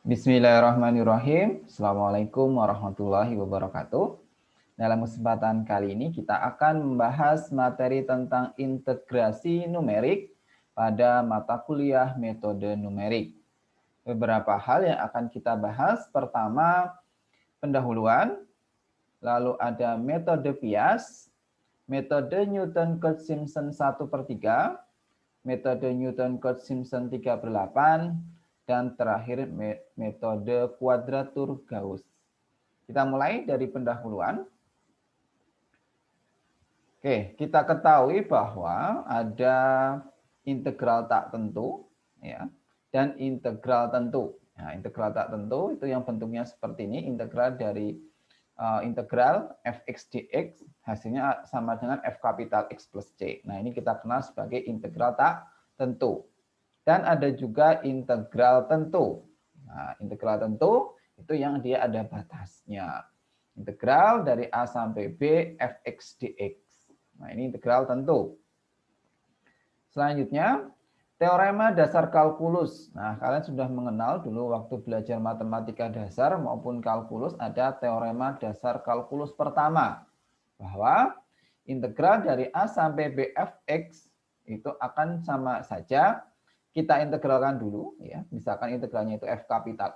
Bismillahirrahmanirrahim. Assalamualaikum warahmatullahi wabarakatuh. Dalam kesempatan kali ini kita akan membahas materi tentang integrasi numerik pada mata kuliah metode numerik. Beberapa hal yang akan kita bahas. Pertama, pendahuluan, lalu ada metode Piast, metode Newton-Cotes-Simpson 1/3, metode Newton-Cotes-Simpson 3/8, dan terakhir metode kuadratur Gauss. Kita mulai dari pendahuluan. Oke, kita ketahui bahwa ada integral tak tentu ya, dan integral tentu. Nah, integral tak tentu itu yang bentuknya seperti ini, integral dari integral fx dx hasilnya sama dengan f kapital X plus C. Nah, ini kita kenal sebagai integral tak tentu. Dan ada juga integral tentu. Nah, integral tentu itu yang dia ada batasnya. Integral dari A sampai B fx dx. Nah, ini integral tentu. Selanjutnya, teorema dasar kalkulus. Nah, kalian sudah mengenal dulu waktu belajar matematika dasar maupun kalkulus ada teorema dasar kalkulus pertama. Bahwa integral dari A sampai B fx itu akan sama saja. Kita integralkan dulu, ya. Misalkan integralnya itu f kapital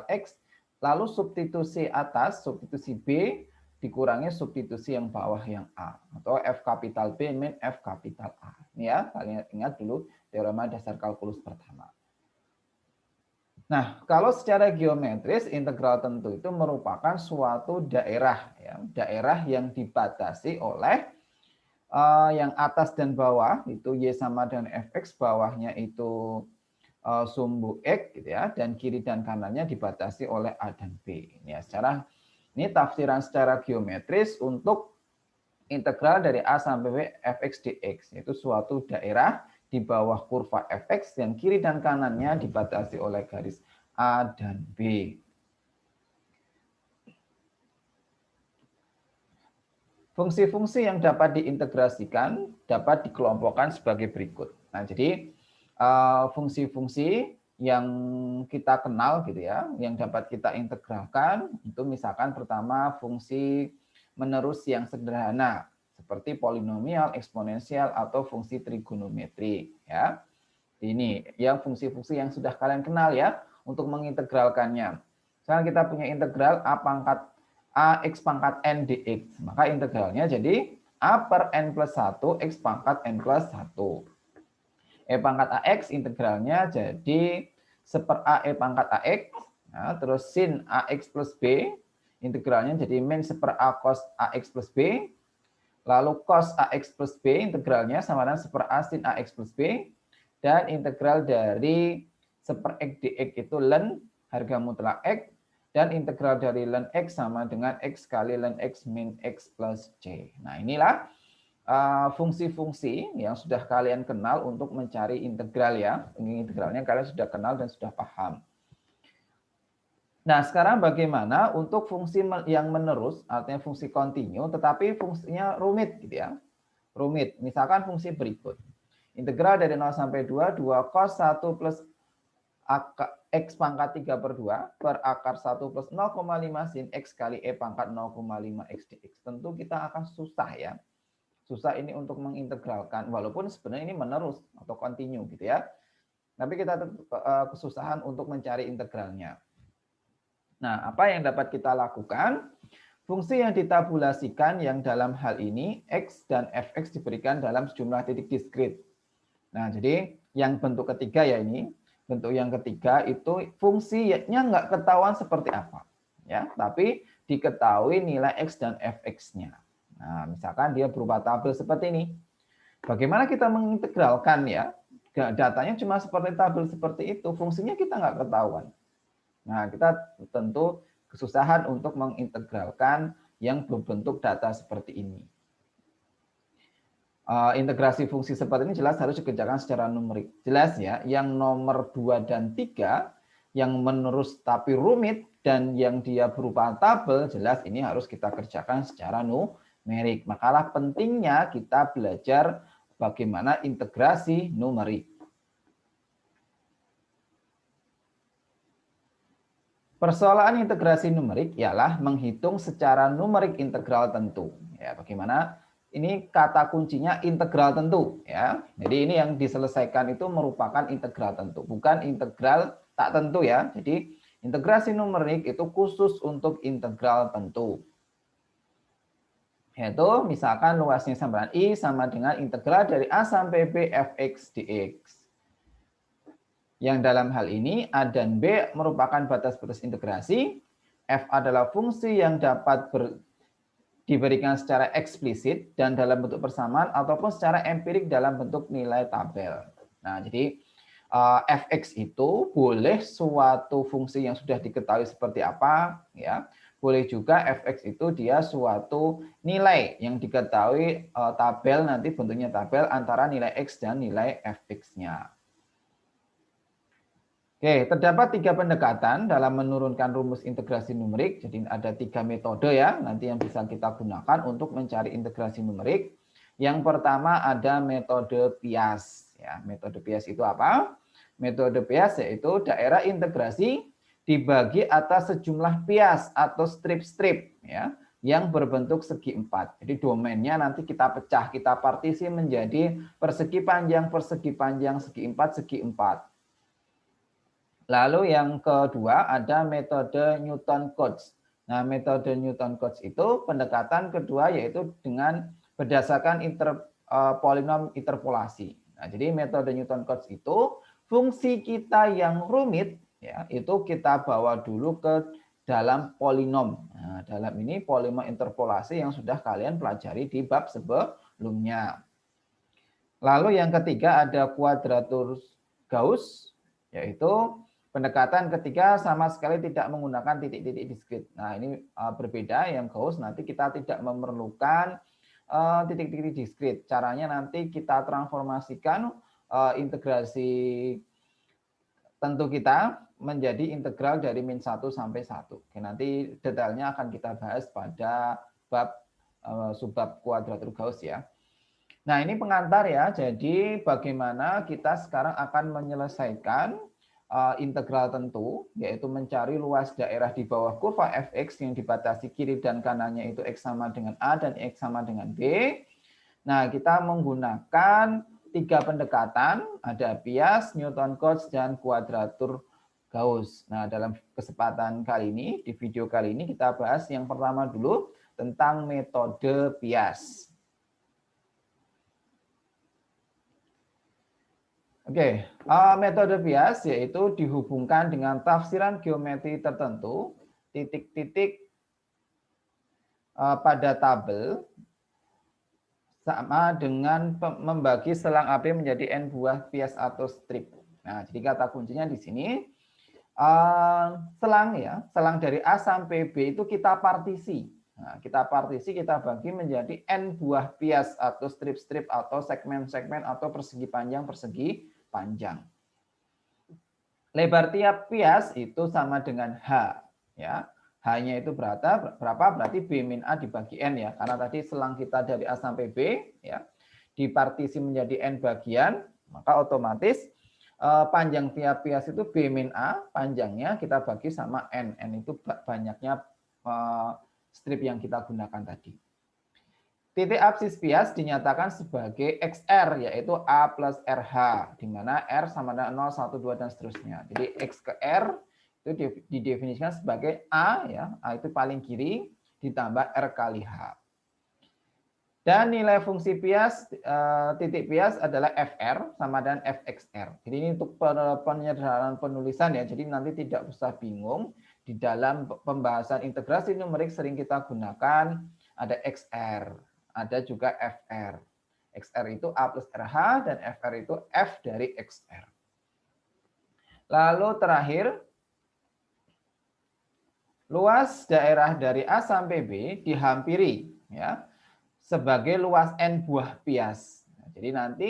X, lalu substitusi atas, substitusi B, dikurangi substitusi yang bawah yang A, atau f kapital B min f kapital A. Ini ya, kalian ingat dulu teorema dasar kalkulus pertama. Nah, kalau secara geometris, integral tentu itu merupakan suatu daerah, ya, daerah yang dibatasi oleh yang atas dan bawah, itu Y sama dengan fx, bawahnya itu sumbu X, gitu ya, dan kiri dan kanannya dibatasi oleh A dan B. Ini tafsiran secara geometris untuk integral dari A sampai B fx dx, yaitu suatu daerah di bawah kurva fx dan kiri dan kanannya dibatasi oleh garis A dan B. Fungsi-fungsi yang dapat diintegrasikan dapat dikelompokkan sebagai berikut. Nah, jadi fungsi-fungsi yang kita kenal gitu ya, yang dapat kita integralkan itu misalkan pertama fungsi menerus yang sederhana seperti polinomial, eksponensial atau fungsi trigonometri ya. Ini yang fungsi-fungsi yang sudah kalian kenal ya untuk mengintegralkannya. Sekarang kita punya integral A pangkat X pangkat N dx. Maka integralnya jadi A per N plus 1 X pangkat N plus 1. E pangkat AX integralnya jadi 1/A E pangkat AX. Nah, terus sin AX plus B integralnya jadi min 1/A cos AX plus B. Lalu cos AX plus B integralnya sama dengan 1/A sin AX plus B. Dan integral dari 1/X dx itu ln harga mutlak X. Dan integral dari ln X sama dengan X kali ln X min X plus C. Nah, inilah fungsi-fungsi yang sudah kalian kenal untuk mencari integral ya. Integralnya kalian sudah kenal dan sudah paham. Nah, sekarang bagaimana untuk fungsi yang menerus, artinya fungsi kontinu, tetapi fungsinya rumit gitu ya. Rumit. Misalkan fungsi berikut. Integral dari 0 sampai 2 cos 1 plus X pangkat 3/2 per akar 1 plus 0,5 sin X kali E pangkat 0,5 X dx. Tentu kita akan susah ya. Susah ini untuk mengintegralkan, walaupun sebenarnya ini menerus atau kontinu gitu ya. Tapi kita kesusahan untuk mencari integralnya. Nah, apa yang dapat kita lakukan? Fungsi yang ditabulasikan yang dalam hal ini X dan fx diberikan dalam sejumlah titik diskrit. Nah, jadi yang bentuk ketiga ya ini, bentuk yang ketiga itu fungsinya nggak ketahuan seperti apa. Ya, tapi diketahui nilai X dan fx-nya. Nah, misalkan dia berupa tabel seperti ini. Bagaimana kita mengintegralkan ya? Datanya cuma seperti tabel seperti itu, fungsinya kita nggak ketahuan. Nah, kita tentu kesusahan untuk mengintegralkan yang berbentuk data seperti ini. Integrasi fungsi seperti ini jelas harus dikerjakan secara numerik. Jelas ya, yang nomor 2 dan 3, yang menerus tapi rumit, dan yang dia berupa tabel, jelas ini harus kita kerjakan secara numerik. Makalah pentingnya kita belajar bagaimana integrasi numerik. Persoalan integrasi numerik ialah menghitung secara numerik integral tentu. Ya, bagaimana? Ini kata kuncinya integral tentu, ya. Jadi ini yang diselesaikan itu merupakan integral tentu, bukan integral tak tentu, ya. Jadi integrasi numerik itu khusus untuk integral tentu. Yaitu misalkan luasnya samaran I sama dengan integral dari A sampai B fx dx. Yang dalam hal ini A dan B merupakan batas-batas integrasi. F adalah fungsi yang dapat diberikan secara eksplisit dan dalam bentuk persamaan ataupun secara empirik dalam bentuk nilai tabel. Nah, jadi fx itu boleh suatu fungsi yang sudah diketahui seperti apa, ya. Boleh juga fx itu dia suatu nilai yang diketahui tabel, nanti bentuknya tabel antara nilai x dan nilai fx-nya. Oke, terdapat 3 pendekatan dalam menurunkan rumus integrasi numerik. Jadi ada 3 metode ya, nanti yang bisa kita gunakan untuk mencari integrasi numerik. Yang pertama ada metode Pias. Ya, metode Pias itu apa? Metode Pias yaitu daerah integrasi dibagi atas sejumlah pias atau strip-strip ya, yang berbentuk segi 4. Jadi domainnya nanti kita pecah, kita partisi menjadi persegi panjang, segi 4, segi 4. Lalu yang kedua ada metode Newton-Cotes. Nah, metode Newton-Cotes itu pendekatan kedua yaitu dengan berdasarkan polinom interpolasi. Nah, jadi metode Newton-Cotes itu fungsi kita yang rumit ya, itu kita bawa dulu ke dalam polinom. Nah, dalam ini polinom interpolasi yang sudah kalian pelajari di bab sebelumnya. Lalu yang ketiga ada kuadratur Gauss, yaitu pendekatan ketiga sama sekali tidak menggunakan titik-titik diskrit. Nah, ini berbeda, yang Gauss nanti kita tidak memerlukan titik-titik diskrit. Caranya nanti kita transformasikan integrasi tentu kita menjadi integral dari min 1 sampai 1. Oke, nanti detailnya akan kita bahas pada bab subbab kuadratur Gauss ya. Nah, ini pengantar ya. Jadi bagaimana kita sekarang akan menyelesaikan integral tentu, yaitu mencari luas daerah di bawah kurva fx yang dibatasi kiri dan kanannya itu x sama dengan A dan x sama dengan B. Nah, kita menggunakan 3 pendekatan, ada Pias, Newton-Cotes, dan kuadratur Gauss. Nah, dalam kesempatan kali ini, di video kali ini kita bahas yang pertama dulu tentang metode Pias. Oke, metode Pias yaitu dihubungkan dengan tafsiran geometri tertentu, titik-titik pada tabel sama dengan membagi selang AB menjadi n buah pias atau strip. Nah, jadi kata kuncinya di sini selang ya, selang dari A sampai B itu kita partisi. Nah, kita partisi, kita bagi menjadi n buah pias atau strip-strip atau segmen-segmen atau persegi panjang, persegi panjang. Lebar tiap pias itu sama dengan H ya. H-nya itu berapa? Berarti B min A dibagi N ya. Karena tadi selang kita dari A sampai B ya, dipartisi menjadi N bagian, maka otomatis panjang tiap pias itu B min A, panjangnya kita bagi sama N. N itu banyaknya strip yang kita gunakan tadi. Titik absis Pias dinyatakan sebagai XR, yaitu A plus RH, di mana R sama dengan 0, 1, 2, dan seterusnya. Jadi X ke R itu didefinisikan sebagai A, ya, A itu paling kiri, ditambah R kali H. Dan nilai fungsi Pias, titik Pias adalah FR sama dengan FXR. Jadi ini untuk penyederhanaan penulisan ya, jadi nanti tidak usah bingung. Di dalam pembahasan integrasi numerik sering kita gunakan ada XR. Ada juga FR. XR itu A plus RH dan FR itu F dari XR. Lalu terakhir, luas daerah dari A sampai B dihampiri ya sebagai luas N buah pias. Jadi nanti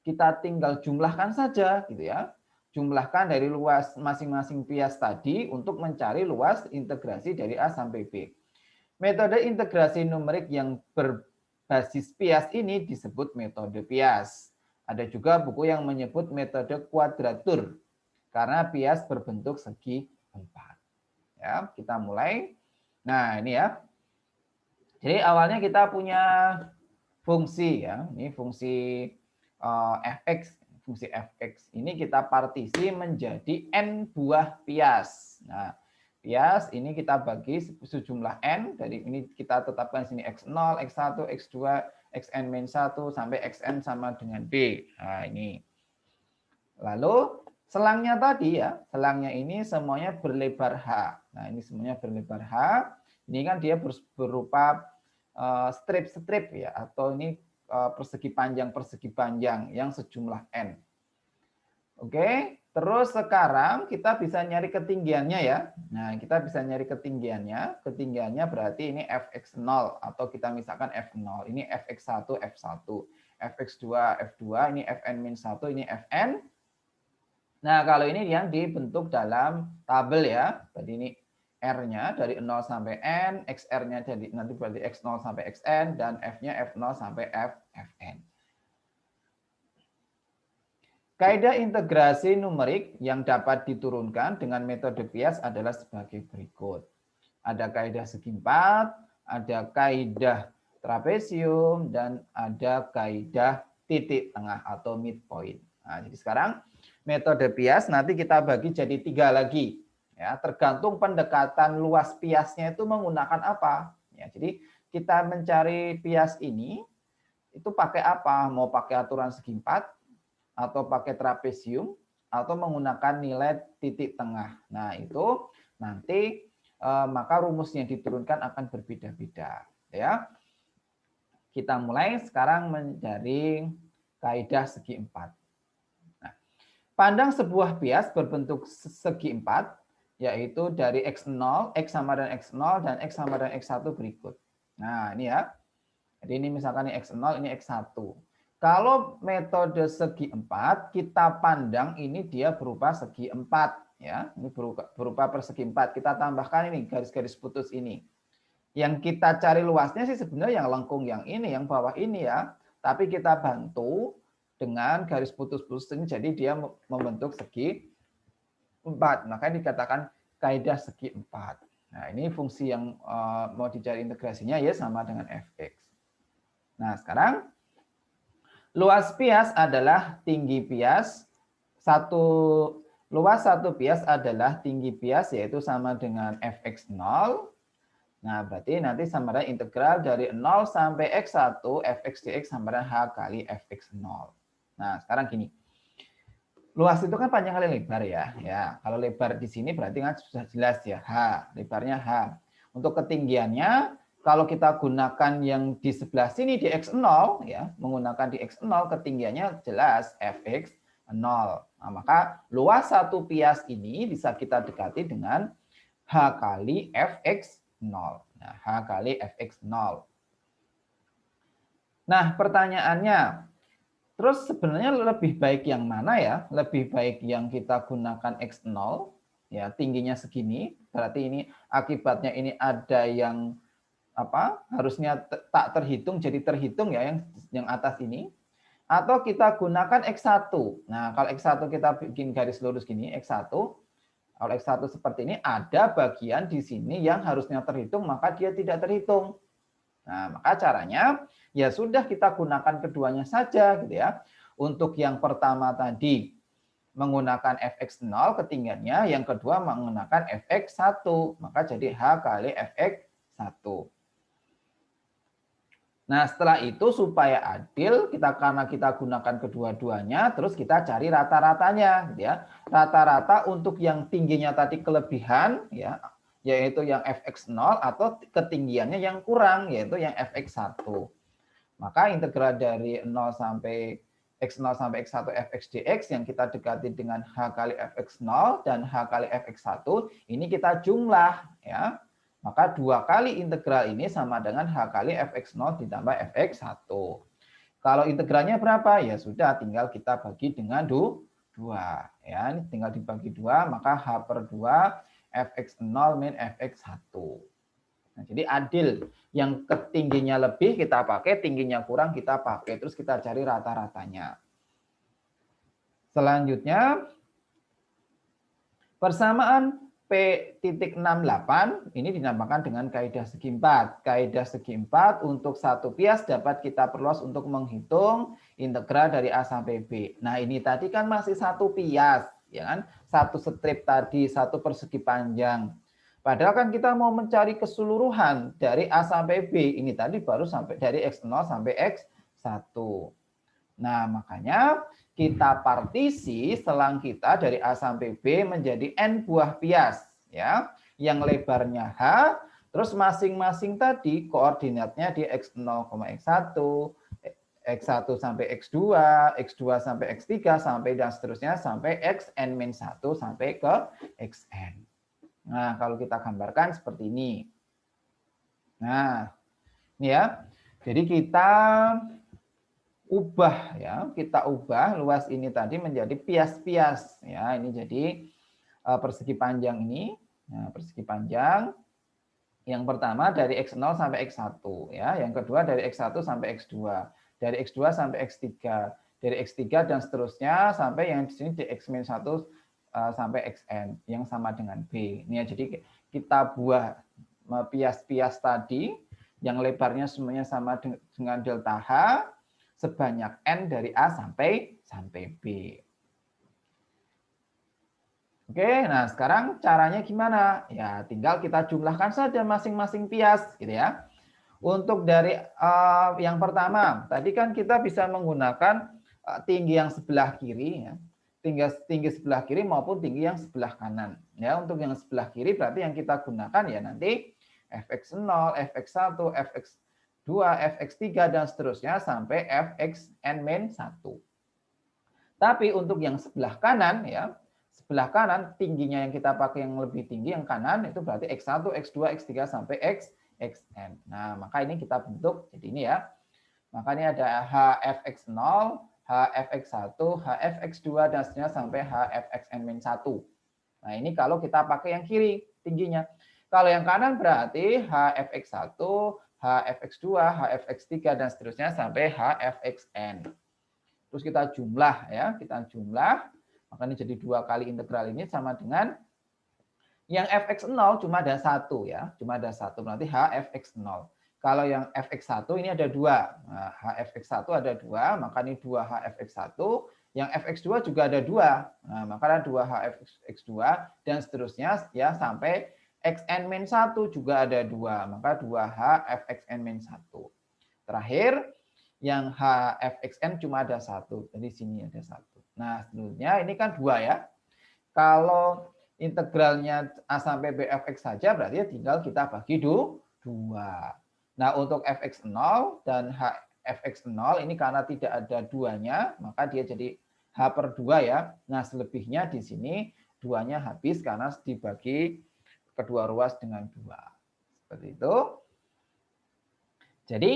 kita tinggal jumlahkan saja gitu ya. Jumlahkan dari luas masing-masing pias tadi untuk mencari luas integrasi dari A sampai B. Metode integrasi numerik yang berbasis Pias ini disebut metode Pias. Ada juga buku yang menyebut metode kuadratur karena Pias berbentuk segi 4. Ya, kita mulai. Nah, ini ya. Jadi awalnya kita punya fungsi ya. Ini fungsi fx, fungsi fx. Ini kita partisi menjadi n buah bias. Nah, bias ini kita bagi sejumlah n. Dari ini kita tetapkan sini x0, x1, x2, xn-1 sampai xn sama dengan b. Nah, ini. Lalu selangnya tadi ya, selangnya ini semuanya berlebar h. Nah, ini semuanya berlebar h. Ini kan dia berupa strip-strip ya, atau ini persegi panjang yang sejumlah n. Oke, terus sekarang kita bisa nyari ketinggiannya ya. Nah, kita bisa nyari ketinggiannya. Ketinggiannya berarti ini fx0 atau kita misalkan f0. Ini fx1, f1. fx2, f2, ini fn-1, ini fn. Nah, kalau ini yang dibentuk dalam tabel ya. Jadi ini R-nya dari 0 sampai N, XR-nya jadi nanti berarti X0 sampai XN, dan F-nya F0 sampai Fn. Kaidah integrasi numerik yang dapat diturunkan dengan metode bias adalah sebagai berikut. Ada kaidah segi 4, ada kaidah trapesium, dan ada kaidah titik tengah atau midpoint. Nah, jadi sekarang metode bias nanti kita bagi jadi 3 lagi. Ya, tergantung pendekatan luas biasnya itu menggunakan apa. Ya, jadi kita mencari bias ini itu pakai apa? Mau pakai aturan segi 4 atau pakai trapesium atau menggunakan nilai titik tengah. Nah, itu nanti maka rumusnya diturunkan akan berbeda-beda. Ya, kita mulai sekarang mencari kaidah segi 4. Nah, pandang sebuah bias berbentuk segi 4, yaitu dari X0, X sama dengan X0, dan X sama dengan X1 berikut. Nah, ini ya. Jadi ini misalkan ini X0, ini X1. Kalau metode segi 4, kita pandang ini dia berupa segi 4. Ya, ini berupa persegi 4. Kita tambahkan ini garis-garis putus ini. Yang kita cari luasnya sih sebenarnya yang lengkung yang ini, yang bawah ini ya. Tapi kita bantu dengan garis putus-putus ini, jadi dia membentuk segi 4. Makanya dikatakan kaidah segi 4. Nah, ini fungsi yang mau dicari integrasinya ya sama dengan fx. Nah, sekarang luas bias adalah tinggi bias. Luas satu bias adalah tinggi bias, yaitu sama dengan fx0. Nah, berarti nanti sama dengan integral dari 0 sampai x1 fx dx sama dengan h kali fx0. Nah, sekarang gini. Luas itu kan panjang kali lebar ya. Ya, kalau lebar di sini berarti kan sudah jelas ya, h, lebarnya h. Untuk ketinggiannya kalau kita gunakan yang di sebelah sini di x0 ya, menggunakan di x0 ketinggiannya jelas fx0. Nah, maka luas satu bias ini bisa kita dekati dengan h kali fx0. Nah, h kali fx0. Nah, pertanyaannya, terus sebenarnya lebih baik yang mana ya? Lebih baik yang kita gunakan X0, ya tingginya segini, berarti ini akibatnya ini ada yang apa? Harusnya tak terhitung jadi terhitung ya yang atas ini. Atau kita gunakan X1. Nah, kalau X1 kita bikin garis lurus gini, X1. Kalau X1 seperti ini ada bagian di sini yang harusnya terhitung, maka dia tidak terhitung. Nah, maka caranya ya sudah kita gunakan keduanya saja gitu ya. Untuk yang pertama tadi menggunakan fx0 ketinggiannya, yang kedua menggunakan fx1, maka jadi h kali fx1. Nah, setelah itu supaya adil karena kita gunakan kedua-duanya, terus kita cari rata-ratanya gitu ya. Rata-rata untuk yang tingginya tadi kelebihan ya, yaitu yang fx0, atau ketinggiannya yang kurang, yaitu yang fx1. Maka integral dari 0 sampai x0 sampai x1 fx dx yang kita dekati dengan h kali fx0 dan h kali fx1, ini kita jumlah ya. Maka 2 kali integral ini sama dengan h kali fx0 ditambah fx1. Kalau integralnya berapa? Ya sudah, tinggal kita bagi dengan 2. Ya, ini tinggal dibagi 2, maka h per 2 fx0 min fx1. Nah, jadi adil. Yang ketingginya lebih kita pakai, tingginya kurang kita pakai. Terus kita cari rata-ratanya. Selanjutnya, persamaan P.68 ini dinamakan dengan kaidah segi 4. Kaidah segi 4 untuk satu pias dapat kita perluas untuk menghitung integral dari A sampai B. Nah, ini tadi kan masih satu pias, ya kan? Satu strip tadi, satu persegi panjang. Padahal kan kita mau mencari keseluruhan dari A sampai B. Ini tadi baru sampai dari X0 sampai X1. Nah, makanya kita partisi selang kita dari A sampai B menjadi N buah pias, ya, yang lebarnya H, terus masing-masing tadi koordinatnya di X0, X1, X1 sampai X2, X2 sampai X3, sampai dan seterusnya sampai Xn-1 sampai ke Xn. Nah, kalau kita gambarkan seperti ini. Nah, ini ya. Jadi kita ubah ya, kita ubah luas ini tadi menjadi pias-pias ya. Ini jadi persegi panjang ini. Nah, persegi panjang yang pertama dari X0 sampai X1 ya, yang kedua dari X1 sampai X2, dari X2 sampai X3, dari X3 dan seterusnya sampai yang di sini di X-1 sampai Xn yang sama dengan B. Ini ya, jadi kita buat pias-pias tadi yang lebarnya semuanya sama dengan delta H sebanyak N dari A sampai B. Oke, nah sekarang caranya gimana? Ya, tinggal kita jumlahkan saja masing-masing pias, gitu ya. Untuk dari yang pertama, tadi kan kita bisa menggunakan tinggi yang sebelah kiri, ya. Tinggi sebelah kiri maupun tinggi yang sebelah kanan. Ya, untuk yang sebelah kiri berarti yang kita gunakan ya nanti fx0, fx1, fx2, fx3 dan seterusnya sampai fxn-1. Tapi untuk yang sebelah kanan ya, sebelah kanan tingginya yang kita pakai yang lebih tinggi yang kanan itu berarti x1, x2, x3 sampai xn. Nah, maka ini kita bentuk jadi ini ya. Maka ini ada hfx0, hfx1, hfx2 dan seterusnya sampai hfxn-1. Nah, ini kalau kita pakai yang kiri tingginya. Kalau yang kanan berarti hfx1, hfx2, hfx3 dan seterusnya sampai hfxn. Terus kita jumlah ya, kita jumlah. Maka ini jadi 2 kali integral ini sama dengan yang fx0 cuma ada 1 ya, cuma ada 1 berarti hfx0. Kalau yang fx1 ini ada 2. Nah, hfx1 ada 2, maka ini 2 hfx1, yang fx2 juga ada 2. Nah, maka ada 2 hfx2 dan seterusnya ya sampai xn-1 juga ada 2, maka 2 hfxn-1. Terakhir yang hfxn cuma ada 1. Jadi sini ada 1. Nah, selanjutnya ini kan 2 ya. Kalau integralnya A sampai B fx saja berarti tinggal kita bagi 2. Nah, untuk fx0 dan fx0 ini karena tidak ada 2-nya, maka dia jadi H/2 ya. Nah, selebihnya di sini 2-nya habis karena dibagi kedua ruas dengan 2. Seperti itu. Jadi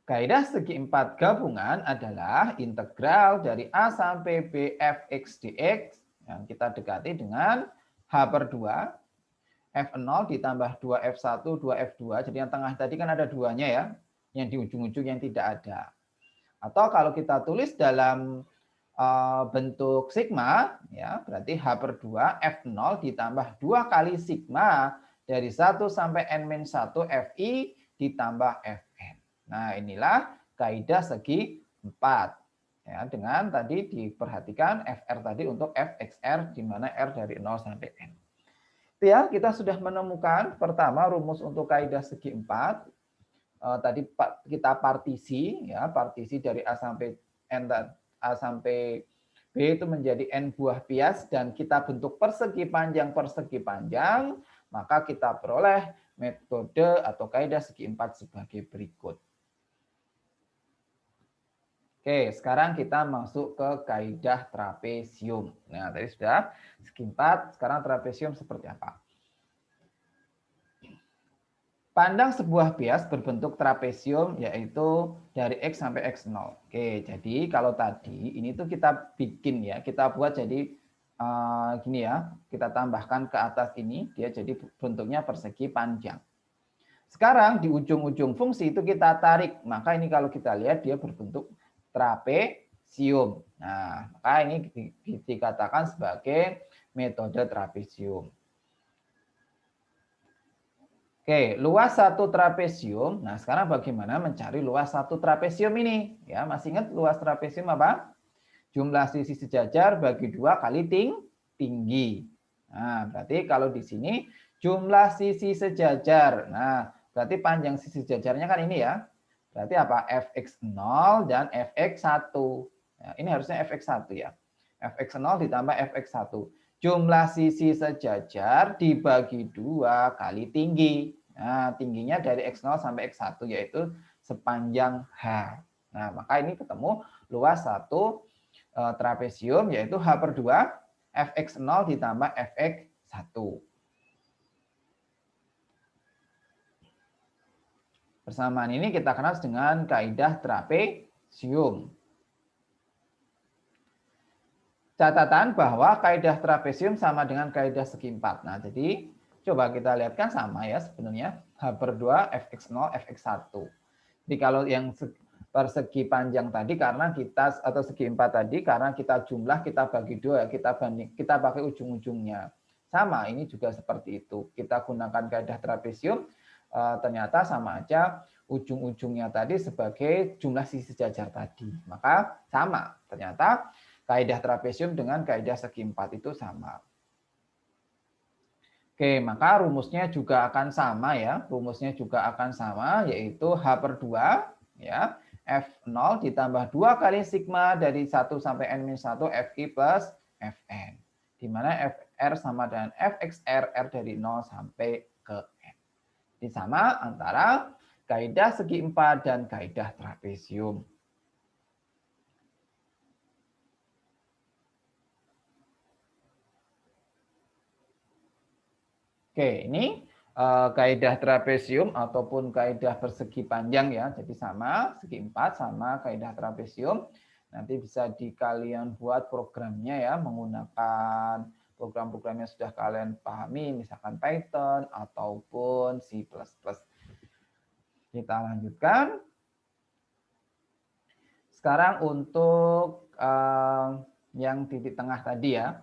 kaidah segi 4 gabungan adalah integral dari A sampai B fx dx yang kita dekati dengan H/2, F0 ditambah 2F1, 2F2. Jadi yang tengah tadi kan ada 2-nya ya, yang di ujung-ujung yang tidak ada. Atau kalau kita tulis dalam bentuk sigma, ya berarti H/2 F0 ditambah 2 kali sigma dari 1 sampai N-1 Fi ditambah Fn. Nah, inilah kaidah segi 4. Ya, dengan tadi diperhatikan Fr tadi untuk Fxr di mana R dari 0 sampai N. Itu ya, kita sudah menemukan pertama rumus untuk kaidah segi 4. Tadi kita partisi ya, partisi dari A sampai N dan A sampai B itu menjadi N buah pias dan kita bentuk persegi panjang, maka kita peroleh metode atau kaidah segi 4 sebagai berikut. Oke, sekarang kita masuk ke kaidah trapesium. Nah, tadi sudah segi 4, sekarang trapesium seperti apa? Pandang sebuah bias berbentuk trapesium yaitu dari X sampai X0. Oke, jadi kalau tadi ini tuh kita bikin ya, kita buat jadi gini ya, kita tambahkan ke atas ini, dia jadi bentuknya persegi panjang. Sekarang di ujung-ujung fungsi itu kita tarik, maka ini kalau kita lihat dia berbentuk trapesium. Nah, maka ini dikatakan sebagai metode trapesium. Oke, luas satu trapesium. Nah, sekarang bagaimana mencari luas satu trapesium ini? Ya, masih ingat luas trapesium apa? Jumlah sisi sejajar bagi 2 kali tinggi. Nah, berarti kalau di sini jumlah sisi sejajar. Nah, berarti panjang sisi sejajarnya kan ini ya. Berarti apa? Fx0 dan Fx1. Nah, ini harusnya Fx1 ya. Fx0 ditambah Fx1. Jumlah sisi sejajar dibagi 2 kali tinggi. Nah, tingginya dari x0 sampai x1 yaitu sepanjang H. Nah, maka ini ketemu luas satu trapesium yaitu H per 2 Fx0 ditambah Fx1. Persamaan ini kita kenal dengan kaidah trapesium. Catatan bahwa kaidah trapesium sama dengan kaidah segi 4. Nah, jadi coba kita lihat kan sama ya sebenarnya. H per 2, Fx0, Fx1. Jadi kalau yang persegi panjang tadi karena kita, atau segi 4 tadi karena kita jumlah, kita bagi 2, kita pakai ujung-ujungnya. Sama, ini juga seperti itu. Kita gunakan kaidah trapesium, ternyata sama aja ujung-ujungnya tadi sebagai jumlah sisi sejajar tadi. Maka sama, ternyata kaidah trapesium dengan kaidah segi 4 itu sama. Oke, maka rumusnya juga akan sama ya. Rumusnya juga akan sama, yaitu H per 2 ya. F0 ditambah 2 kali sigma dari 1 sampai N-1 Fi plus Fn. Di mana Fr sama dengan Fxr, R dari 0 sampai ke N. Ini sama antara kaidah segi 4 dan kaidah trapesium. Oke, ini kaidah trapesium ataupun kaidah persegi panjang ya. Jadi sama, segi 4 sama kaidah trapesium. Nanti bisa kalian buat programnya ya, menggunakan program-program yang sudah kalian pahami, misalkan Python ataupun C++. Kita lanjutkan. Sekarang untuk yang titik tengah tadi ya.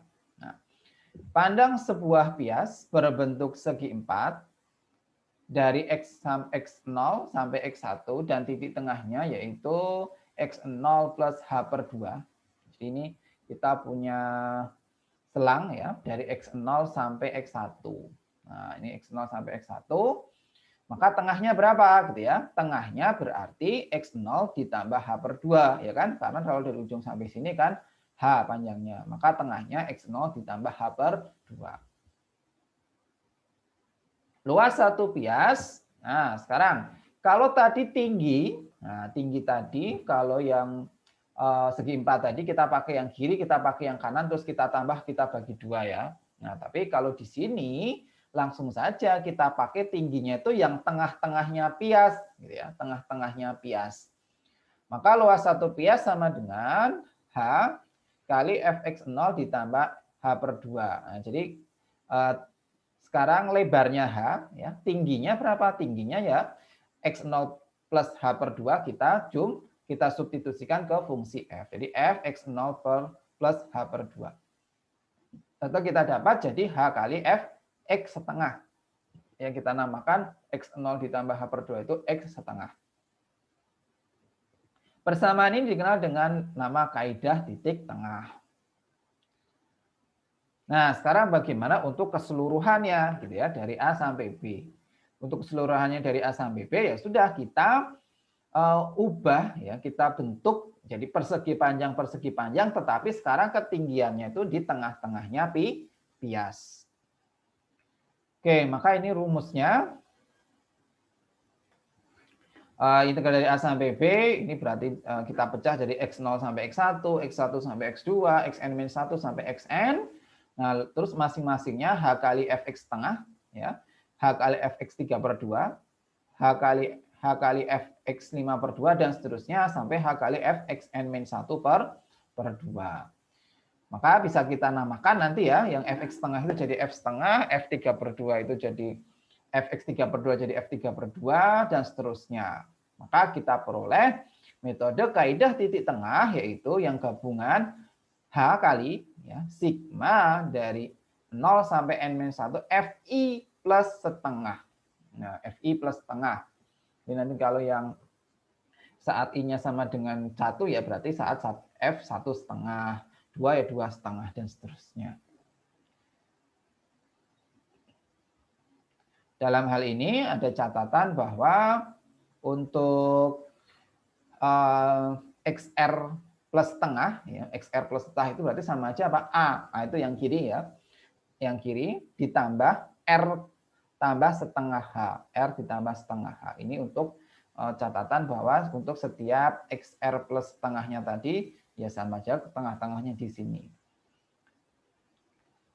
Pandang sebuah pias berbentuk segi 4 dari x0 sampai x1 dan titik tengahnya yaitu x0 plus h per 2. Jadi ini kita punya selang ya dari x0 sampai x1. Nah, ini x0 sampai x1. Maka tengahnya berapa gitu ya? Tengahnya berarti x0 ditambah h per 2 ya kan? Karena kalau dari ujung sampai sini kan H panjangnya. Maka tengahnya X0 ditambah H per 2. Luas satu pias. Nah, sekarang kalau tadi tinggi, nah tinggi tadi kalau yang segi 4 tadi kita pakai yang kiri, kita pakai yang kanan, terus kita tambah, kita bagi 2 ya. Nah, tapi kalau di sini langsung saja kita pakai tingginya itu yang tengah-tengahnya pias, gitu ya, tengah-tengahnya pias. Maka luas satu pias sama dengan H kali Fx0 ditambah H per 2. Nah, jadi sekarang lebarnya H, ya, tingginya berapa? Tingginya ya X0 plus H per 2 kita substitusikan ke fungsi F. Jadi F X0 plus H per 2. Atau kita dapat jadi H kali F X setengah. Yang kita namakan X0 ditambah H per 2 itu X setengah. Persamaan ini dikenal dengan nama kaidah titik tengah. Nah, sekarang bagaimana untuk keseluruhannya gitu ya dari A sampai B. Untuk keseluruhannya dari A sampai B ya sudah kita ubah ya, kita bentuk jadi persegi panjang tetapi sekarang ketinggiannya itu di tengah-tengahnya pias. Oke, maka ini rumusnya. Integral dari A sampai B ini berarti kita pecah dari X0 sampai X1, X1 sampai X2, Xn-1 sampai Xn. Nah, terus masing-masingnya H kali Fx setengah, ya, H kali Fx 3 per 2, H kali Fx 5 per 2, dan seterusnya sampai H kali Fxn-1 per 2. Maka bisa kita namakan nanti ya, yang Fx setengah itu jadi F setengah, F3 per 2 itu jadi Fx3 per 2 jadi F3 per 2, dan seterusnya. Maka kita peroleh metode kaidah titik tengah, yaitu yang gabungan H kali ya, sigma dari 0 sampai N-1 Fi plus setengah. Nah, FI plus setengah. Ini nanti kalau yang saat I-nya sama dengan 1 ya berarti saat F 1,5, 2 ya 2,5 dan seterusnya. Dalam hal ini ada catatan bahwa untuk XR plus setengah, ya, XR plus setengah itu berarti sama aja apa? A. Nah, itu yang kiri ya. Yang kiri ditambah R tambah setengah H. R ditambah setengah H. Ini untuk catatan bahwa untuk setiap XR plus setengahnya tadi, ya sama aja tengah-tengahnya di sini.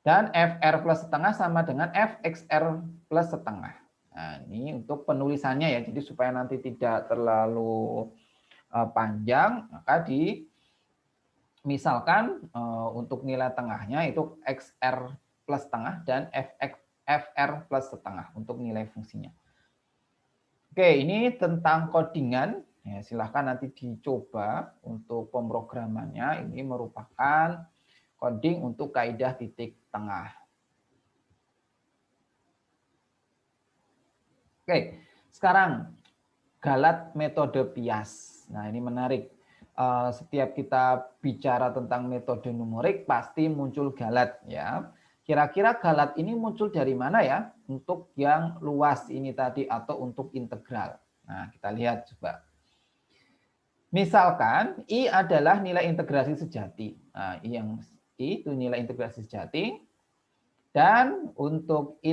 Dan FR plus setengah sama dengan FXR plus setengah. Nah, ini untuk penulisannya ya, jadi supaya nanti tidak terlalu panjang, maka misalkan untuk nilai tengahnya itu XR plus setengah dan FR plus setengah untuk nilai fungsinya. Oke, ini tentang codingan. Ya, silahkan nanti dicoba untuk pemrogramannya. Ini merupakan coding untuk kaidah titik tengah. Oke, sekarang galat metode Pias. Nah, ini menarik. Setiap kita bicara tentang metode numerik pasti muncul galat ya. Kira-kira galat ini muncul dari mana ya? Untuk yang luas ini tadi atau untuk integral. Nah, kita lihat coba. Misalkan I adalah nilai integrasi sejati. Nah, I itu nilai integrasi sejati. Dan untuk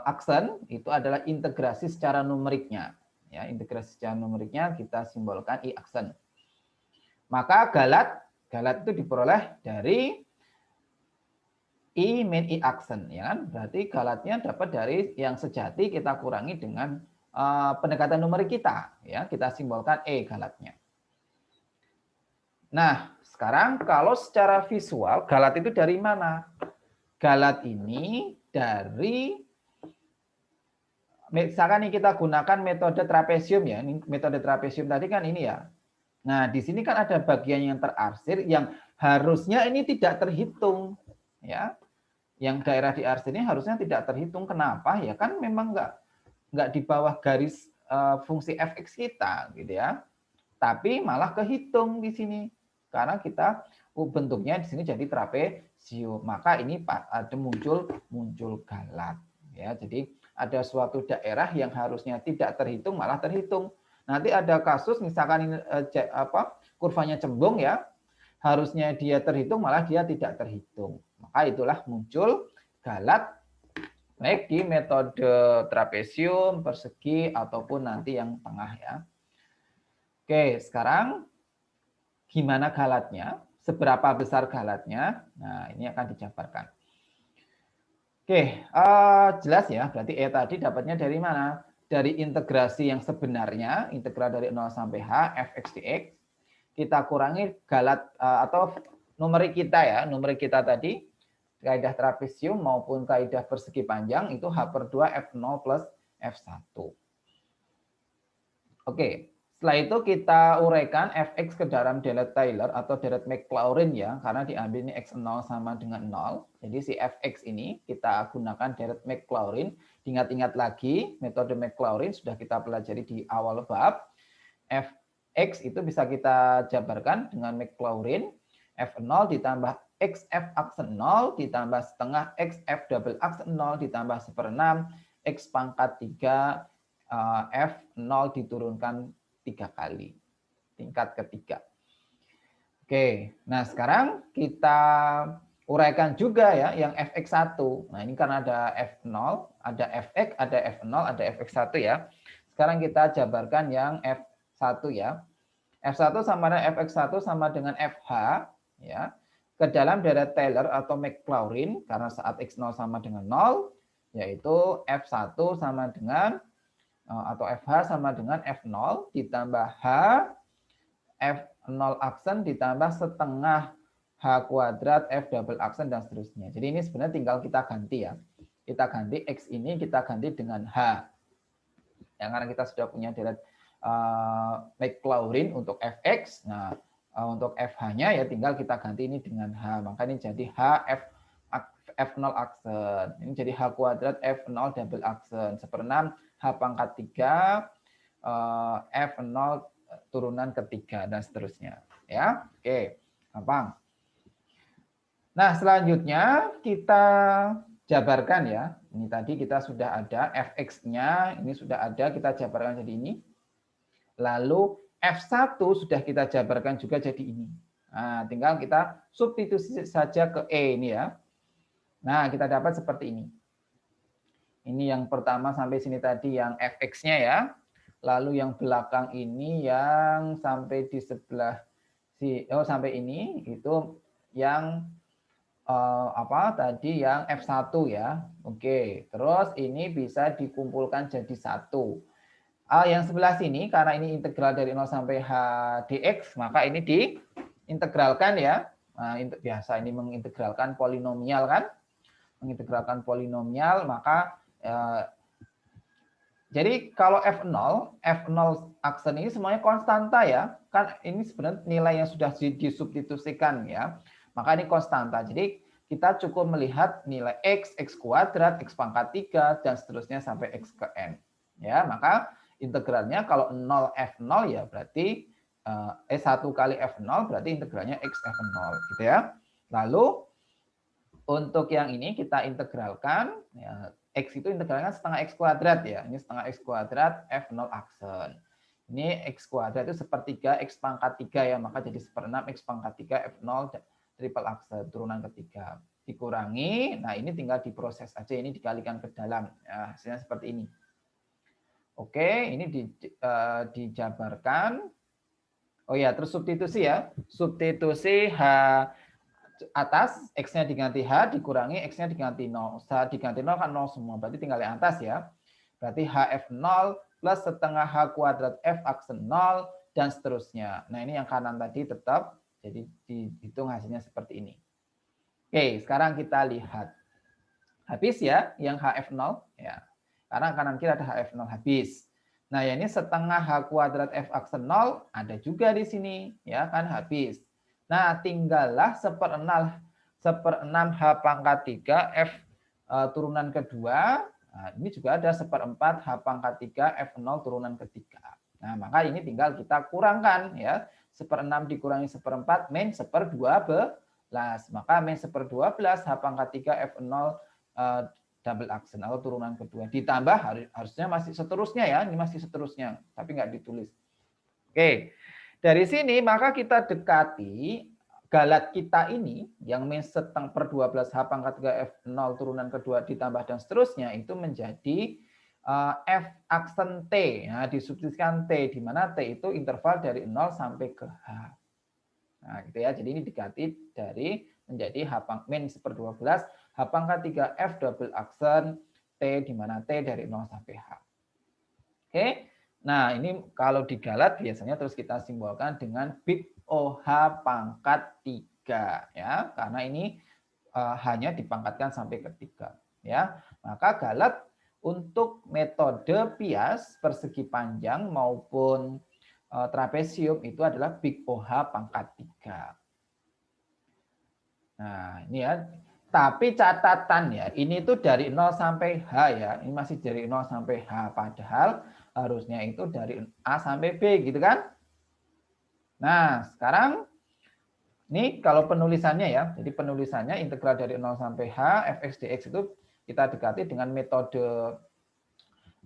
aksen itu adalah integrasi secara numeriknya. Ya, integrasi secara numeriknya kita simbolkan I aksen. Maka galat itu diperoleh dari I min I aksen. Ya kan? Berarti galatnya dapat dari yang sejati kita kurangi dengan pendekatan numerik kita. Ya, kita simbolkan E galatnya. Nah, sekarang kalau secara visual galat itu dari mana? Galat ini dari, misalkan nih kita gunakan metode trapesium ya. Ini metode trapesium tadi kan ini ya. Nah, di sini kan ada bagian yang terarsir yang harusnya ini tidak terhitung ya. Yang daerah di arsir ini harusnya tidak terhitung. Kenapa? Ya kan memang nggak di bawah garis fungsi fx kita gitu ya. Tapi malah kehitung di sini karena kita bentuknya di sini jadi trapesium. Maka ini ada muncul galat ya. Jadi ada suatu daerah yang harusnya tidak terhitung malah terhitung. Nanti ada kasus misalkan ini kurvanya cembung ya. Harusnya dia terhitung malah dia tidak terhitung. Maka itulah muncul galat baik di metode trapesium, persegi ataupun nanti yang tengah ya. Oke, sekarang gimana galatnya? Seberapa besar galatnya? Nah, ini akan dijabarkan. Oke, jelas ya. Berarti E tadi dapatnya dari mana? Dari integrasi yang sebenarnya, integral dari 0 sampai H, fx dx. Kita kurangi galat atau numerik kita ya. Numerik kita tadi, kaidah trapesium maupun kaidah persegi panjang, itu H/2 F0 plus F1. Oke. Setelah itu kita uraikan fx ke dalam deret Taylor atau deret Maclaurin ya, karena diambil ini x0 sama dengan 0. Jadi si fx ini kita gunakan deret Maclaurin. Diingat-ingat lagi, metode Maclaurin sudah kita pelajari di awal bab. Fx itu bisa kita jabarkan dengan Maclaurin. F0 ditambah xf aksen 0 ditambah setengah xf double aksen 0 ditambah 1/6 x pangkat 3 F0 diturunkan 3 kali, tingkat ketiga. Oke, nah sekarang kita uraikan juga ya yang fx1. Nah ini karena ada F0, ada fx, ada F0, ada fx1 ya. Sekarang kita jabarkan yang F1 ya. F1 sama dengan fx1 sama dengan FH ya. Ke dalam deret Taylor atau Maclaurin karena saat x0 sama dengan 0 yaitu F1 sama dengan atau FH sama dengan F0 ditambah H F0 aksen ditambah setengah H kuadrat F double aksen dan seterusnya. Jadi ini sebenarnya tinggal kita ganti ya. Kita ganti X ini kita ganti dengan H. Ya, karena kita sudah punya deret Maclaurin untuk Fx. Nah, untuk FH-nya ya tinggal kita ganti ini dengan H. Maka ini jadi H F0 aksen. Ini jadi H kuadrat F0 double aksen. 1/6 H pangkat 3 F0 turunan ketiga dan seterusnya. Ya, oke, gampang. Nah, selanjutnya kita jabarkan ya. Ini tadi kita sudah ada fx-nya, ini sudah ada, kita jabarkan jadi ini. Lalu F1 sudah kita jabarkan juga jadi ini. Nah, tinggal kita substitusi saja ke E ini ya. Nah, kita dapat seperti ini. Ini yang pertama sampai sini tadi yang fx-nya ya. Lalu yang belakang ini yang sampai di sebelah sampai ini itu yang tadi yang F1 ya. Oke, terus ini bisa dikumpulkan jadi satu. Yang sebelah sini karena ini integral dari 0 sampai H dx, maka ini diintegralkan ya. Nah, biasa ini mengintegralkan polinomial kan? Mengintegralkan polinomial, maka jadi kalau F0 aksen ini semuanya konstanta ya. Kan ini sebenarnya nilai yang sudah disubstitusikan ya. Maka ini konstanta. Jadi kita cukup melihat nilai X kuadrat, X pangkat 3, dan seterusnya sampai X ke N. Ya, maka integralnya kalau 0 F0 ya berarti 1 kali F0 berarti integralnya X F0 gitu ya. Lalu untuk yang ini kita integralkan ya, X itu integralnya setengah X kuadrat ya. Ini setengah X kuadrat F0 aksen. Ini X kuadrat itu sepertiga X pangkat 3 ya. Maka jadi 1/6 X pangkat 3 F0 triple aksen turunan ketiga. Dikurangi, nah ini tinggal diproses aja. Ini dikalikan ke dalam. Ya, hasilnya seperti ini. Oke, ini dijabarkan. Oh ya, terus substitusi ya. Substitusi H atas, X-nya diganti H, dikurangi X-nya diganti 0. H diganti 0 kan 0 semua, berarti tinggal yang atas ya. Berarti HF0 plus setengah H kuadrat F aksen 0, dan seterusnya. Nah ini yang kanan tadi tetap, jadi dihitung hasilnya seperti ini. Oke, sekarang kita lihat. Habis ya, yang HF0. Ya. Karena kanan kiri ada HF0 habis. Nah ya ini setengah H kuadrat F aksen 0, ada juga di sini. Ya kan, habis. Nah, tinggallah 1/6 H pangkat 3 F turunan kedua. Nah, ini juga ada 1/4 H pangkat 3 F0 turunan ketiga. Nah, maka ini tinggal kita kurangkan ya. 1/6 dikurangi 1/4 min 1/12. Maka min 1/12 H pangkat 3 F0 double aksen atau turunan kedua. Ditambah harusnya masih seterusnya ya. Ini masih seterusnya, tapi nggak ditulis. Oke. Dari sini maka kita dekati galat kita ini yang min 1/12 H pangkat 3 F0 turunan kedua ditambah dan seterusnya itu menjadi F aksen T. Nah, disubstitusikan T, di mana T itu interval dari 0 sampai ke H. Nah, gitu ya. Jadi ini diganti dari menjadi min 1/12 H pangkat 3 F double aksen T, di mana T dari 0 sampai H. Oke. Nah, ini kalau digalat biasanya terus kita simbolkan dengan big OH pangkat 3 ya, karena ini hanya dipangkatkan sampai ke 3 ya. Maka galat untuk metode pias persegi panjang maupun trapesium itu adalah big OH pangkat 3. Nah, ini ya. Tapi catatan ya, ini itu dari 0 sampai H ya. Ini masih dari 0 sampai H, padahal harusnya itu dari A sampai B gitu kan. Nah, sekarang ini kalau penulisannya ya. Jadi penulisannya integral dari 0 sampai H fx dx itu kita dekati dengan metode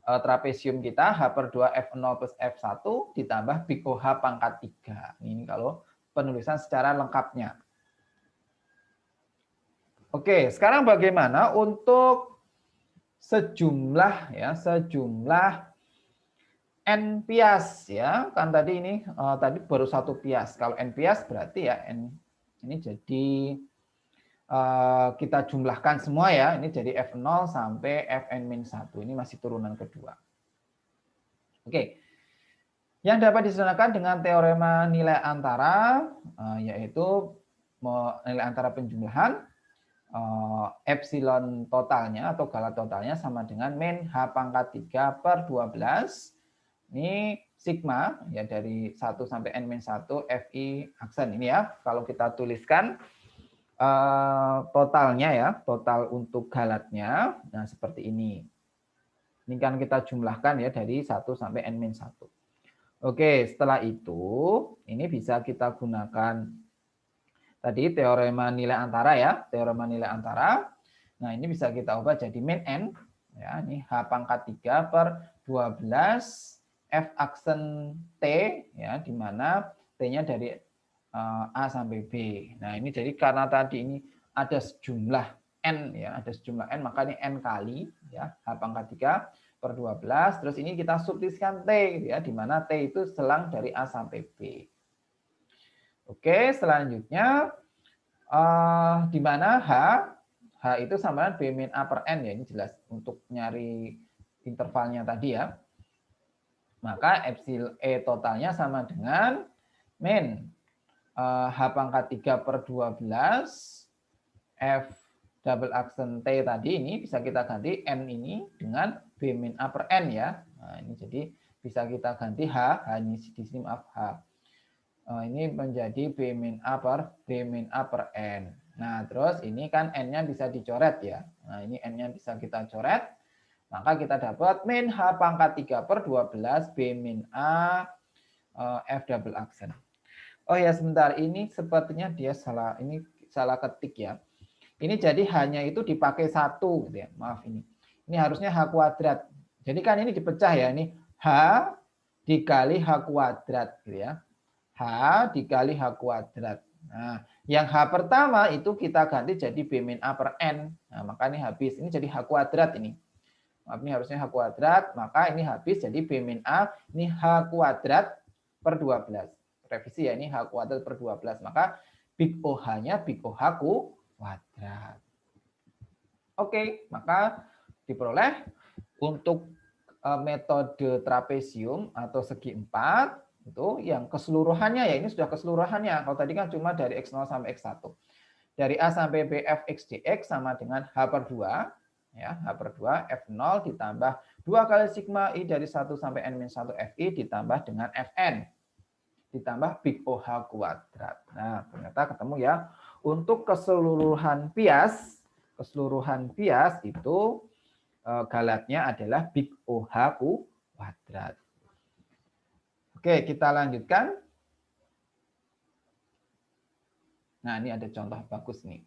trapesium kita H/2 F0 plus F1 ditambah big OH pangkat 3. Ini kalau penulisan secara lengkapnya. Oke, sekarang bagaimana untuk sejumlah n pias ya. Kan tadi ini tadi baru satu pias. Kalau n pias berarti ya n ini jadi kita jumlahkan semua ya. Ini jadi F0 sampai Fn-1. Ini masih turunan kedua. Oke. Yang dapat disederhanakan dengan teorema nilai antara yaitu nilai antara penjumlahan epsilon totalnya atau galat totalnya sama dengan min H pangkat 3/12. Ini sigma ya dari 1 sampai n-1 Fi aksen ini ya. Kalau kita tuliskan totalnya ya, total untuk galatnya. Nah, seperti ini. Ini kan kita jumlahkan ya dari 1 sampai n-1. Oke, setelah itu ini bisa kita gunakan tadi teorema nilai antara ya, teorema nilai antara. Nah, ini bisa kita ubah jadi min n ya, ini h pangkat 3 per 12 f aksen t ya, di mana t-nya dari A sampai B. Nah, ini jadi karena tadi ini ada sejumlah n ya, ada sejumlah n, maka ini n kali ya, h pangkat 3 per 12. Terus ini kita substitusikan t gitu ya, di mana t itu selang dari A sampai B. Oke, selanjutnya di mana h itu sama dengan b min a per n ya, ini jelas untuk nyari intervalnya tadi ya. Maka epsilon e totalnya sama dengan min h pangkat 3 per 12 f double aksen t tadi, ini bisa kita ganti n ini dengan b min a per n ya. Nah, ini jadi bisa kita ganti h ini di sini maaf h. Ini menjadi b min a per n. Nah, terus ini kan n-nya bisa dicoret ya. Nah, ini n-nya bisa kita coret. Maka kita dapat min h pangkat 3 per 12 b min a f double aksen. Oh ya, sebentar, ini sepertinya dia salah ketik ya. Ini jadi hanya itu dipakai 1 gitu ya. Maaf ini. Ini harusnya h kuadrat. Jadi kan ini dipecah ya, ini h dikali h kuadrat gitu ya. H dikali h kuadrat. Nah, yang h pertama itu kita ganti jadi b min a per n. Nah, maka ini habis. Ini jadi h kuadrat ini. Maaf, ini harusnya h kuadrat, maka ini habis jadi b min a, ini h kuadrat per 12. Revisi ya, ini h kuadrat per 12. Maka big OH-nya big OH kuadrat. Oke, maka diperoleh untuk metode trapesium atau segi 4 itu yang keseluruhannya ya, ini sudah keseluruhannya. Kalau tadi kan cuma dari X0 sampai X1. Dari A sampai B f x dx sama dengan H per 2. Ya, H per 2 F0 ditambah 2 kali sigma I dari 1 sampai N-1 Fi ditambah dengan Fn. Ditambah big OH kuadrat. Nah, ternyata ketemu ya. Untuk keseluruhan bias itu galatnya adalah big OH kuadrat. Oke, kita lanjutkan. Nah, ini ada contoh bagus nih.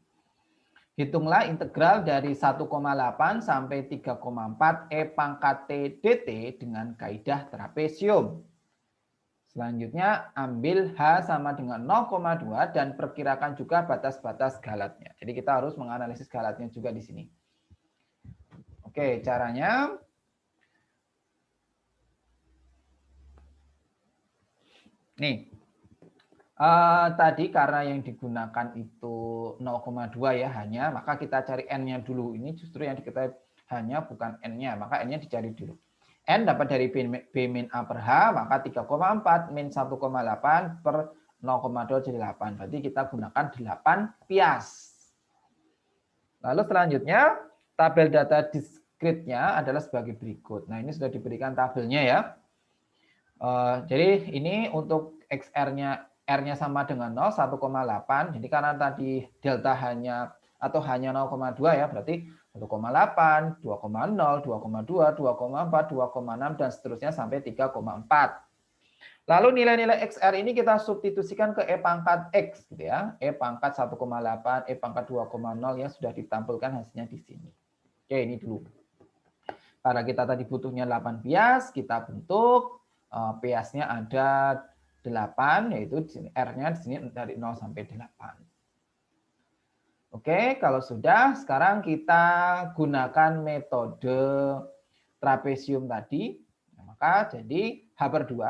Hitunglah integral dari 1,8 sampai 3,4 E pangkat T dt dengan kaidah trapesium. Selanjutnya, ambil H sama dengan 0,2 dan perkirakan juga batas-batas galatnya. Jadi kita harus menganalisis galatnya juga di sini. Oke, caranya nih. Tadi karena yang digunakan itu 0,2 ya hanya, maka kita cari n-nya dulu. Ini justru yang diketahui hanya bukan n-nya, maka n-nya dicari dulu. N dapat dari B min A per H, maka 3,4 min 1,8 per 0,2 jadi 8. Berarti kita gunakan 8 pias. Lalu selanjutnya, tabel data diskritnya adalah sebagai berikut. Nah, ini sudah diberikan tabelnya ya. Jadi ini untuk XR-nya, R-nya sama dengan 0, 1,8. Jadi karena tadi delta hanya 0,2 ya, berarti 1,8, 2,0, 2,2, 2,4, 2,6, dan seterusnya sampai 3,4. Lalu nilai-nilai XR ini kita substitusikan ke E pangkat X gitu ya. E pangkat 1,8, E pangkat 2,0 yang sudah ditampilkan hasilnya di sini. Oke, ini dulu. Karena kita tadi butuhnya 8 bias, kita bentuk biasnya ada 8, yaitu R-nya di sini dari 0 sampai 8. Oke, kalau sudah, sekarang kita gunakan metode trapesium tadi. Maka jadi H per 2,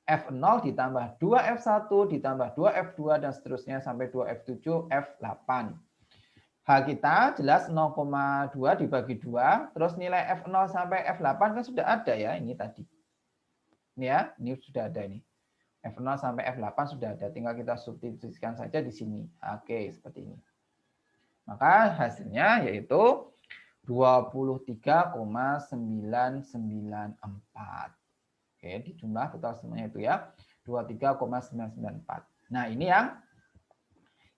F0 ditambah 2F1 ditambah 2F2 dan seterusnya sampai 2F7, F8. H kita jelas 0,2 dibagi 2, terus nilai F0 sampai F8 kan sudah ada ya, ini tadi. Ini ya, ini sudah ada ini. F0 sampai F8 sudah ada, tinggal kita substitusikan saja di sini. Oke, seperti ini. Maka hasilnya yaitu 23,994. Oke, dijumlah total semuanya itu ya, 23,994. Nah, ini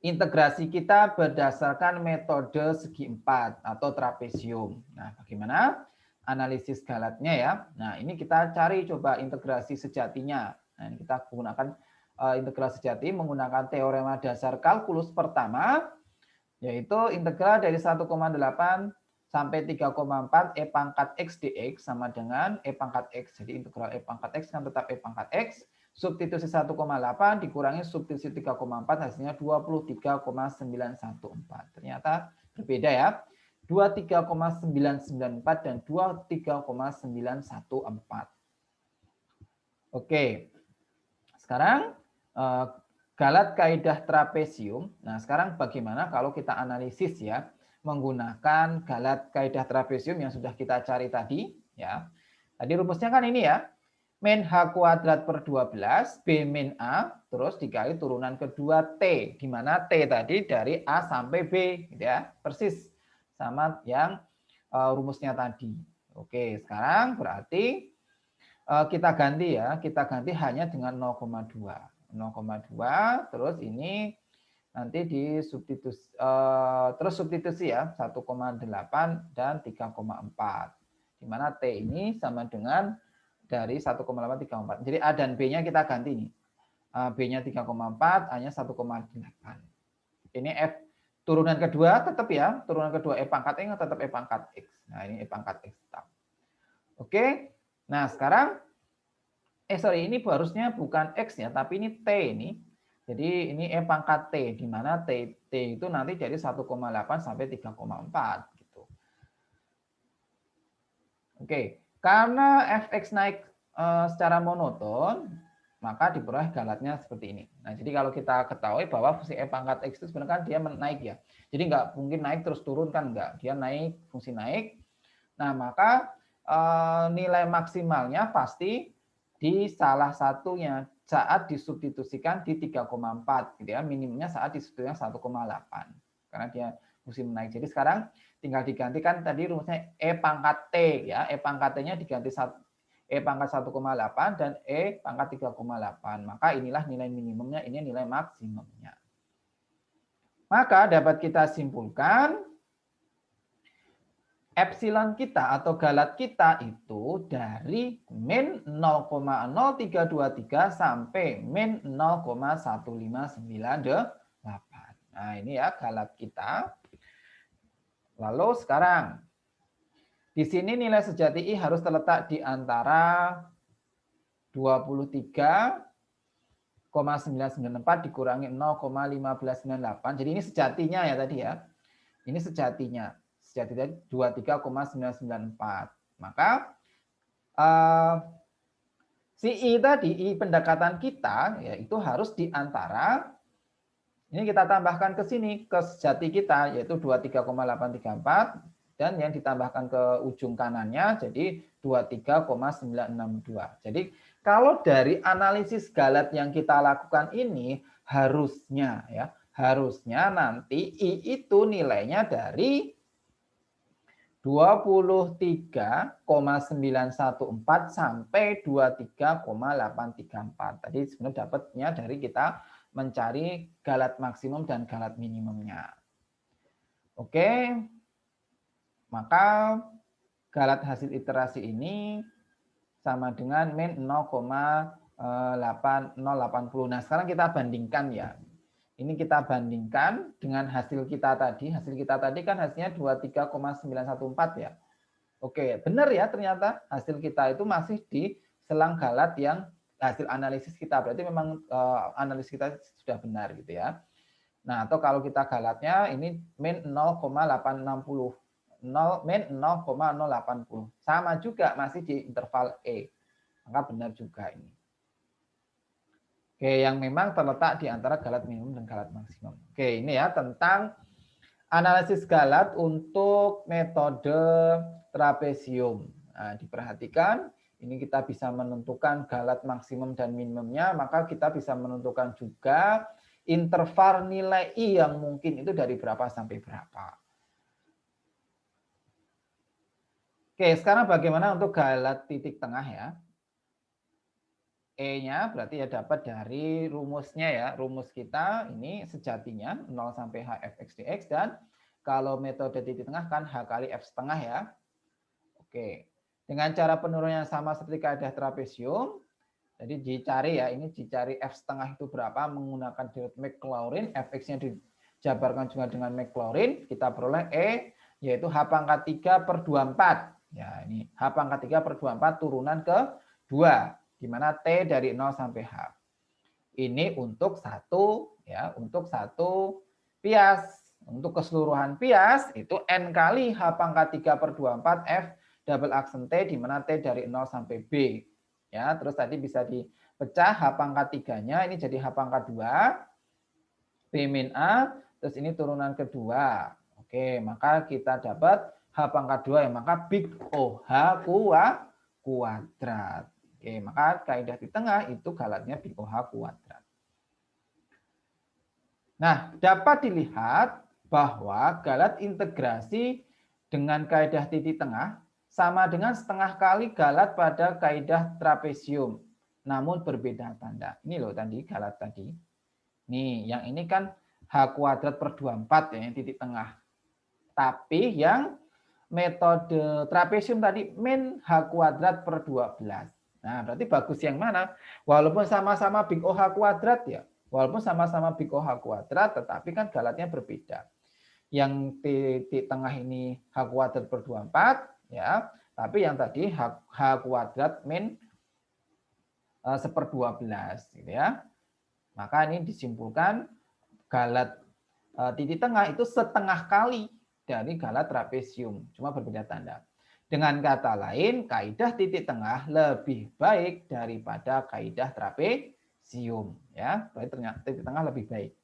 integrasi kita berdasarkan metode segi empat atau trapesium. Nah, bagaimana analisis galatnya ya? Nah, ini kita cari coba integrasi sejatinya. Nah, ini kita gunakan integrasi sejati menggunakan teorema dasar kalkulus pertama, yaitu integral dari 1,8 sampai 3,4 E pangkat X dx sama dengan E pangkat X. Jadi integral E pangkat X kan tetap E pangkat X. Substitusi 1,8 dikurangi substitusi 3,4 hasilnya 23,914. Ternyata berbeda ya. 23,994 dan 23,914. Oke. Sekarang galat kaidah trapesium. Nah, sekarang bagaimana kalau kita analisis ya menggunakan galat kaidah trapesium yang sudah kita cari tadi ya. Tadi rumusnya kan ini ya. Min H kuadrat per 12, B min A, terus dikali turunan kedua T, di mana T tadi dari A sampai B, gitu ya, persis sama yang rumusnya tadi. Oke, sekarang berarti kita ganti ya, kita ganti hanya dengan 0,2. 0,2, terus ini nanti disubstitusi, terus substitusi ya, 1,8 dan 3,4. Di mana T ini sama dengan dari 1,834. Jadi A dan B-nya kita ganti nih. B-nya 3,4, A-nya 1,8. Ini F turunan kedua tetap ya, turunan kedua E pangkat X tetap E pangkat X. Nah, ini E pangkat X tetap. Oke. Nah, sekarang ini harusnya bukan X ya, tapi ini T ini. Jadi ini E pangkat T, di mana T itu nanti jadi 1,8 sampai 3,4 gitu. Oke. Karena fx naik secara monoton, maka diperoleh galatnya seperti ini. Nah, jadi kalau kita ketahui bahwa fungsi E pangkat X itu sebenarnya kan dia naik ya. Jadi nggak mungkin naik terus turun kan, nggak. Dia naik, fungsi naik. Nah, maka nilai maksimalnya pasti di salah satunya saat disubstitusikan di 3,4 gitu ya. Minimumnya saat disubstitusikan 1,8. Karena dia fungsi menaik. Jadi sekarang tinggal digantikan tadi rumusnya E pangkat T ya. E pangkat T-nya diganti E pangkat 1,8 dan E pangkat 3,8. Maka inilah nilai minimumnya, ini nilai maksimumnya. Maka dapat kita simpulkan epsilon kita atau galat kita itu dari min 0,0323 sampai min 0,1598. Nah, ini ya galat kita. Lalu sekarang di sini nilai sejati I harus terletak di antara 23,994 dikurangi 0,1598. Jadi ini sejatinya ya tadi ya. Ini sejatinya. Sejati tadi 23,994. Maka si I tadi, I pendekatan kita ya itu harus di antara, ini kita tambahkan ke sini, ke sejati kita, yaitu 23,834, dan yang ditambahkan ke ujung kanannya, jadi 23,962. Jadi, kalau dari analisis galat yang kita lakukan ini, harusnya nanti I itu nilainya dari 23,914 sampai 23,834. Tadi sebenarnya dapatnya dari kita mencari galat maksimum dan galat minimumnya. Oke, maka galat hasil iterasi ini sama dengan min 0,8080. Nah, sekarang kita bandingkan ya. Ini kita bandingkan dengan hasil kita tadi. Hasil kita tadi kan hasilnya 23,914 ya. Oke, benar ya ternyata hasil kita itu masih di selang galat yang hasil analisis kita. Berarti memang analisis kita sudah benar gitu ya. Nah, atau kalau kita galatnya ini min 0,860. Min 0,080. Sama juga masih di interval E. Maka benar juga ini. Oke, yang memang terletak di antara galat minimum dan galat maksimum. Oke, ini ya tentang analisis galat untuk metode trapesium. Nah, diperhatikan, ini kita bisa menentukan galat maksimum dan minimumnya, maka kita bisa menentukan juga interval nilai I yang mungkin itu dari berapa sampai berapa. Oke, sekarang bagaimana untuk galat titik tengah ya? E-nya berarti ya dapat dari rumusnya ya. Rumus kita ini sejatinya 0 sampai H Fx dx, dan kalau metode titik tengah kan H kali F setengah ya. Oke. Dengan cara penurunan yang sama seperti kaidah trapesium, jadi dicari ya, ini dicari F setengah itu berapa menggunakan diode Maclaurin, Fx-nya dijabarkan juga dengan Maclaurin, kita peroleh E yaitu H pangkat 3 per 24. Ya, ini H pangkat 3 per 24 turunan ke 2, di mana T dari 0 sampai H. Ini untuk satu ya, untuk satu pias. Untuk keseluruhan pias itu N kali H pangkat 3 per 24 F double aksen T, di mana T dari 0 sampai B. Ya, terus tadi bisa dipecah H pangkat 3-nya ini jadi H pangkat 2 B min A, terus ini turunan kedua. Oke, maka kita dapat H pangkat 2 ya, maka big OH kuadrat. Oke, maka kaidah di tengah itu galatnya big OH kuadrat. Nah, dapat dilihat bahwa galat integrasi dengan kaidah titik tengah sama dengan setengah kali galat pada kaidah trapesium, namun berbeda tanda. Ini loh tadi galat tadi. Nih, yang ini kan H kuadrat per 24 ya, yang titik tengah. Tapi yang metode trapesium tadi min H kuadrat per 12. Nah, berarti bagus yang mana? Walaupun sama-sama big OH kuadrat ya, walaupun sama-sama big OH kuadrat, tetapi kan galatnya berbeda. Yang titik tengah ini H kuadrat per 24 ya, tapi yang tadi H kuadrat min seper 12 gitu ya. Maka ini disimpulkan galat titik tengah itu setengah kali dari galat trapesium, cuma berbeda tanda. Dengan kata lain, kaidah titik tengah lebih baik daripada kaidah trapesium ya. Berarti ternyata titik tengah lebih baik.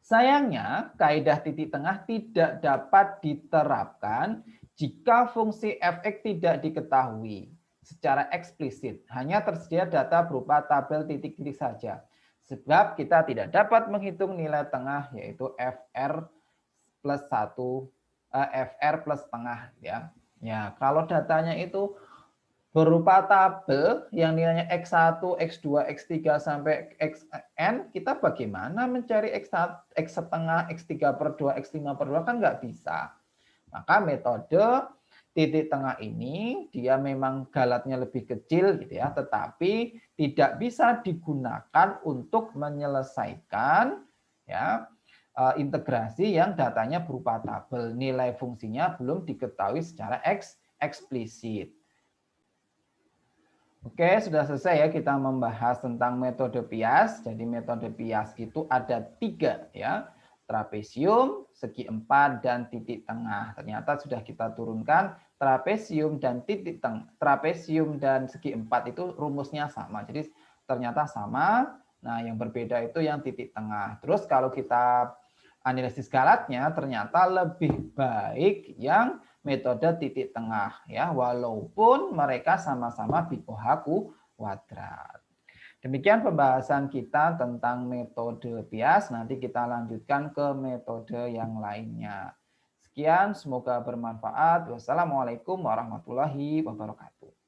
Sayangnya, kaidah titik tengah tidak dapat diterapkan jika fungsi fx tidak diketahui secara eksplisit. Hanya tersedia data berupa tabel titik-titik saja. Sebab kita tidak dapat menghitung nilai tengah yaitu fr plus 1, fr plus setengah ya. Ya, kalau datanya itu berupa tabel yang nilainya X1, X2, X3 sampai Xn, kita bagaimana mencari X1, X setengah, X3 per 2, X5 per 2 kan nggak bisa. Maka metode titik tengah ini dia memang galatnya lebih kecil gitu ya, tetapi tidak bisa digunakan untuk menyelesaikan ya integrasi yang datanya berupa tabel, nilai fungsinya belum diketahui secara eksplisit. Oke, sudah selesai ya kita membahas tentang metode Piast. Jadi metode Piast itu ada 3 ya, trapesium, segi 4, dan titik tengah. Ternyata sudah kita turunkan trapesium dan titik tengah, trapesium dan segi 4 itu rumusnya sama. Jadi ternyata sama. Nah, yang berbeda itu yang titik tengah. Terus kalau kita analisis galatnya ternyata lebih baik yang metode titik tengah ya, walaupun mereka sama-sama big OH kuadrat. Demikian pembahasan kita tentang metode Piast. Nanti kita lanjutkan ke metode yang lainnya. Sekian, semoga bermanfaat. Wassalamualaikum warahmatullahi wabarakatuh.